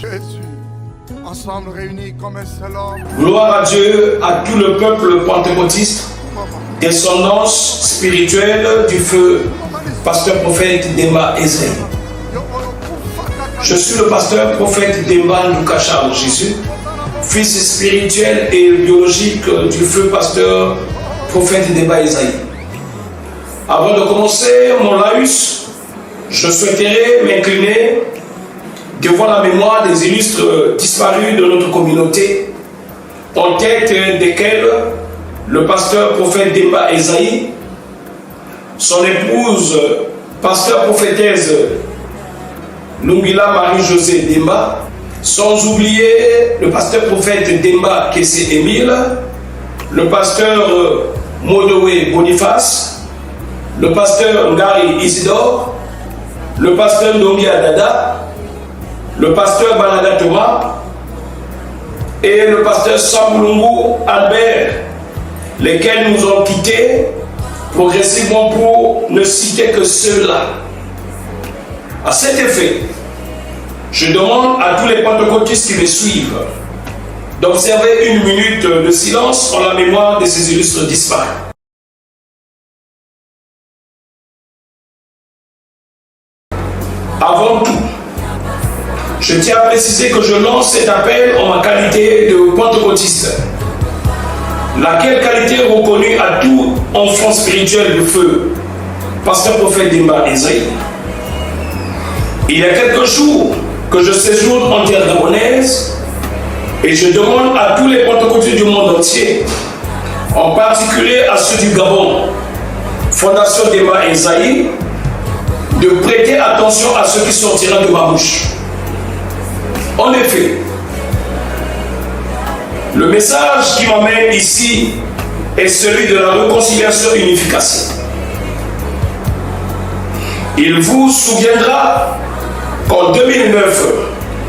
Jésus, ensemble réunis comme un seul homme. Gloire à Dieu, à tout le peuple pentecôtiste, descendance spirituelle du feu, pasteur prophète Demba Ezaïe. Je suis le pasteur prophète Demba Lucas Charles Jésus, fils spirituel et biologique du feu pasteur prophète Demba Ezaïe. Avant de commencer mon laïus, je souhaiterais m'incliner devant la mémoire des illustres disparus de notre communauté, en tête desquels le pasteur prophète Demba Ezaïe, son épouse, pasteur prophétesse Lungila Marie-Josée Demba, sans oublier le pasteur prophète Demba Kessé Émile, le pasteur Modowe Boniface, le pasteur Ngari Isidore, le pasteur Nongi Adada, le pasteur Banaga Thomas et le pasteur Sambulungu Albert, lesquels nous ont quittés progressivement pour ne citer que ceux-là. À cet effet, je demande à tous les pentecôtistes qui me suivent d'observer une minute de silence en la mémoire de ces illustres disparus. Avant tout, je tiens à préciser que je lance cet appel en ma qualité de pentecôtiste, laquelle qualité est reconnue à tout enfant spirituel du feu, pasteur prophète Demba Ezaïe. Il y a quelques jours que je séjourne en terre gabonaise et je demande à tous les pentecôtistes du monde entier, en particulier à ceux du Gabon, Fondation Demba Ezaïe, de prêter attention à ce qui sortira de ma bouche. En effet, le message qui m'amène ici est celui de la réconciliation et unification. Il vous souviendra qu'en 2009,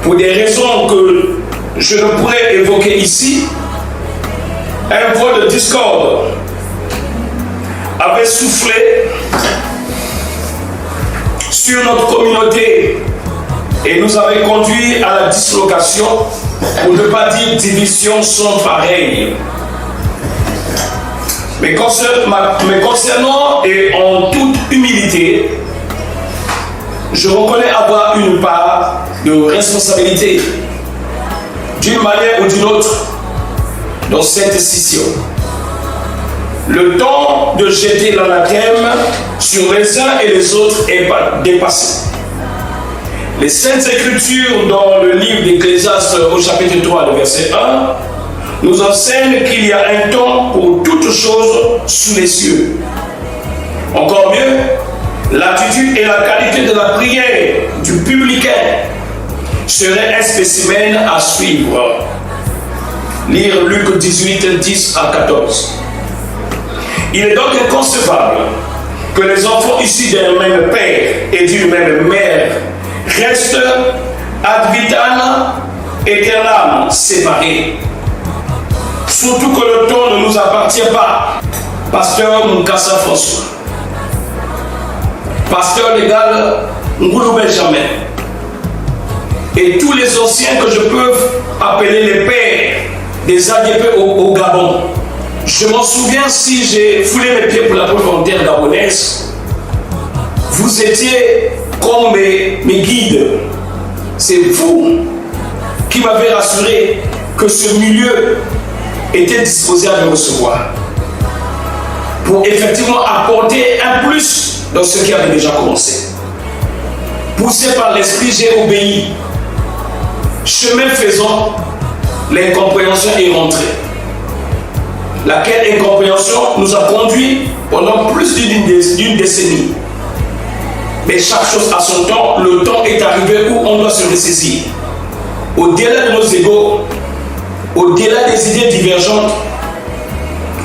pour des raisons que je ne pourrais évoquer ici, un vent de discorde avait soufflé sur notre communauté et nous avait conduit à la dislocation, pour ne pas dire division sans pareil. Mais concernant et en toute humilité, je reconnais avoir une part de responsabilité, d'une manière ou d'une autre, dans cette scission. Le temps de jeter l'anathème sur les uns et les autres est dépassé. Les Saintes Écritures, dans le livre d'Ecclésiaste au chapitre 3, le verset 1, nous enseignent qu'il y a un temps pour toutes choses sous les cieux. Encore mieux, l'attitude et la qualité de la prière du publicain serait un spécimen à suivre. Lire Luc 18, 10 à 14. Il est donc inconcevable que les enfants issus d'un même père et d'une même mère restent ad vitam aeternam séparés. Surtout que le temps ne nous appartient pas. Pasteur Mukasa François, pasteur légal Ngoulou Benjamin, et tous les anciens que je peux appeler les pères des ADP au Gabon. Je m'en souviens, si j'ai foulé mes pieds pour la première terre gabonaise, vous étiez comme mes guides. C'est vous qui m'avez rassuré que ce milieu était disposé à me recevoir, pour effectivement apporter un plus dans ce qui avait déjà commencé. Poussé par l'esprit, j'ai obéi. Chemin faisant, l'incompréhension est rentrée. Laquelle incompréhension nous a conduit pendant plus d'une décennie. Mais chaque chose a son temps, le temps est arrivé où on doit se ressaisir. Au-delà de nos égos, au-delà des idées divergentes,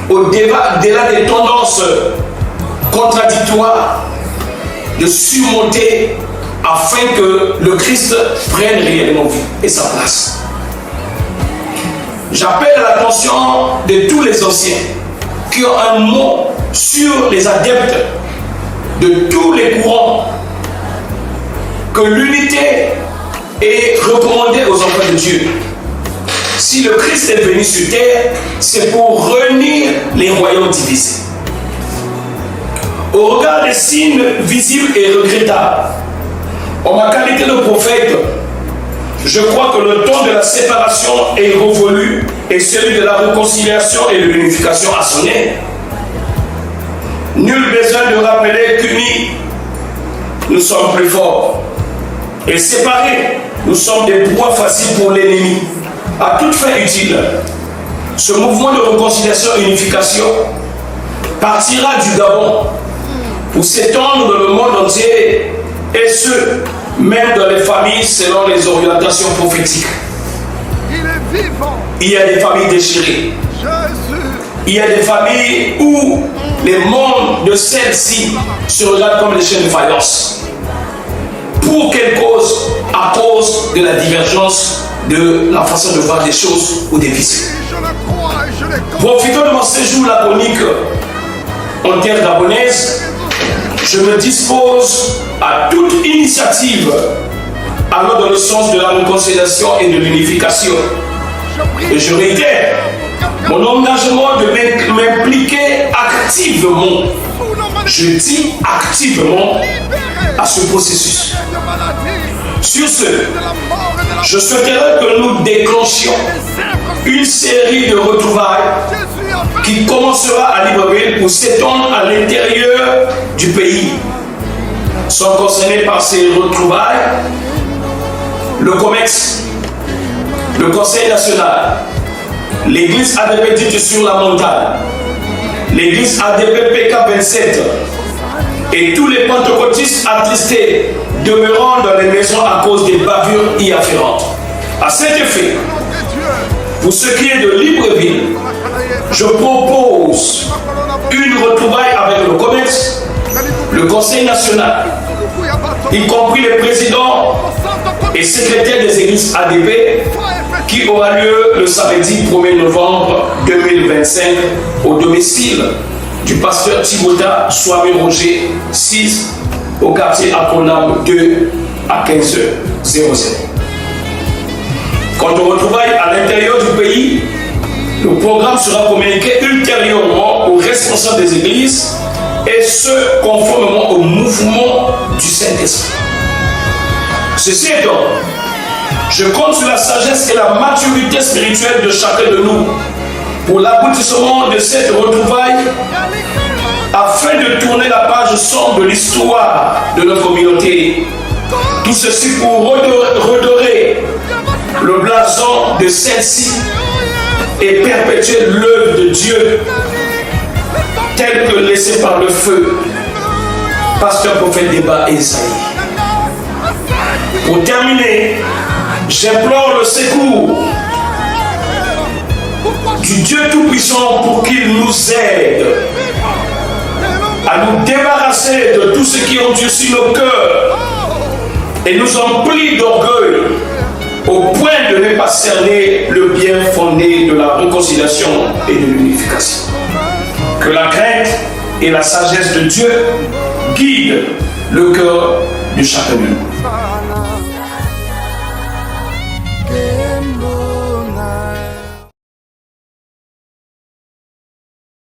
au-delà des tendances contradictoires, de surmonter afin que le Christ prenne réellement vie et sa place. J'appelle à l'attention de tous les anciens qui ont un mot sur les adeptes de tous les courants, que l'unité est recommandé aux enfants de Dieu. Si le Christ est venu sur terre, c'est pour réunir les royaumes divisés. Au regard des signes visibles et regrettables, en ma qualité de prophète, je crois que le temps de la séparation est révolu et celui de la réconciliation et de l'unification à son aide. Nul besoin de rappeler qu'unis, nous sommes plus forts. Et séparés, nous sommes des proies faciles pour l'ennemi. À toute fin utile, ce mouvement de réconciliation et unification partira du Gabon pour s'étendre dans le monde entier, et ce, même dans les familles selon les orientations prophétiques. Il y a des familles déchirées. Il y a des familles où les membres de celles-ci se regardent comme des chaînes de faïence. Pour quelle cause? À cause de la divergence de la façon de voir des choses ou des vices. Profitant de mon séjour laconique en terre gabonaise, je me dispose à toute initiative allant dans le sens de la réconciliation et de l'unification. Et je réitère mon engagement de m'impliquer activement, je dis activement, à ce processus. Sur ce, je souhaiterais que nous déclenchions une série de retrouvailles qui commencera à Libreville pour s'étendre à l'intérieur du pays. Sont concernés par ces retrouvailles le COMEX, le Conseil national, l'église ADP dite sur la montagne, l'église ADP PK 27 et tous les pentecôtistes attristés demeurant dans les maisons à cause des bavures y afférentes. À cet effet, pour ce qui est de Libreville, je propose une retrouvaille avec le COMEX, le Conseil national, y compris les présidents et secrétaires des églises ADP, qui aura lieu le samedi 1er novembre 2025 au domicile du pasteur Thibauda Swami Roger 6 au quartier Akonam 2 à 15h00. Quant aux retrouvailles à l'intérieur du pays, le programme sera communiqué ultérieurement aux responsables des églises et ce, conformément au mouvement du Saint-Esprit. Ceci étant, je compte sur la sagesse et la maturité spirituelle de chacun de nous pour l'aboutissement de cette retrouvaille afin de tourner la page sombre de l'histoire de notre communauté. Tout ceci pour redorer le blason de celle-ci et perpétuer l'œuvre de Dieu telle que laissée par le feu, pasteur prophète Débat Esaïe. Pour terminer, j'implore le secours du Dieu Tout-Puissant pour qu'il nous aide à nous débarrasser de tout ce qui endurcit nos cœurs et nous emplit d'orgueil au point de ne pas cerner le bien fondé de la réconciliation et de l'unification. Que la crainte et la sagesse de Dieu guident le cœur de chacun de nous.